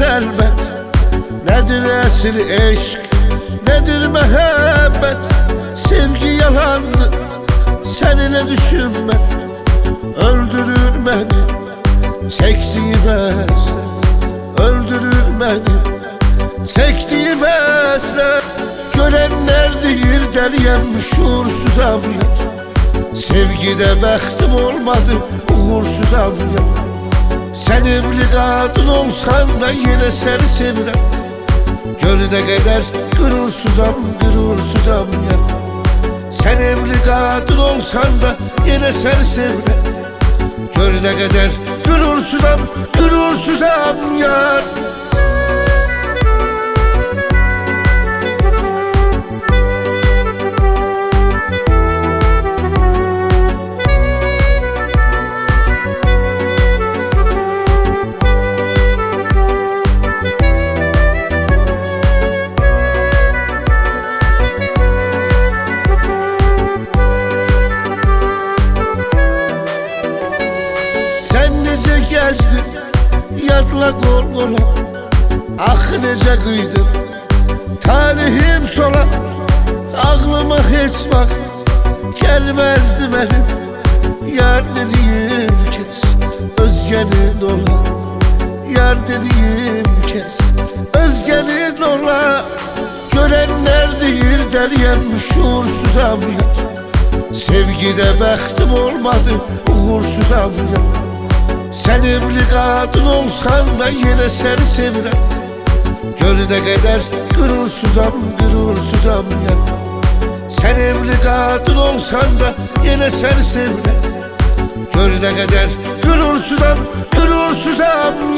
elbet. Nedir esir eşk, nedir mehabbet? Sevgi yalandı, seninle düşünme. Öldürür beni, çektiği hasret. Öldürür beni, çektiği hasret. Görenler deyir deliyem, şuursuzam yar. Sevgide bəxtim olmadı, uğursuzam yar. Sen evli kadın olsan da yine seni sevirəm. Gör ne kadar gurursuzam, gurursuzam yar. Sen evli kadın olsan da yine seni sevirəm. Gör ne kadar gurursuzam, gurursuzam yar. Yadla kol kola, ah nece kıydım. Talihim sola, aklıma hiç vakit gelmezdi benim. Yar dediğim kes, özgenin ola. Yar dediğim kes, özgenin ola. Görenler deyir deliyem, şuursuzam yar. Sevgide bəxtim olmadı, uğursuzam yar. Sen evli kadın olsan da yine seni sevirəm. Gör ne kadar gurursuzam, gurursuzam yar. Sen evli kadın olsan da yine seni sevirəm. Gör ne kadar gurursuzam, gurursuzam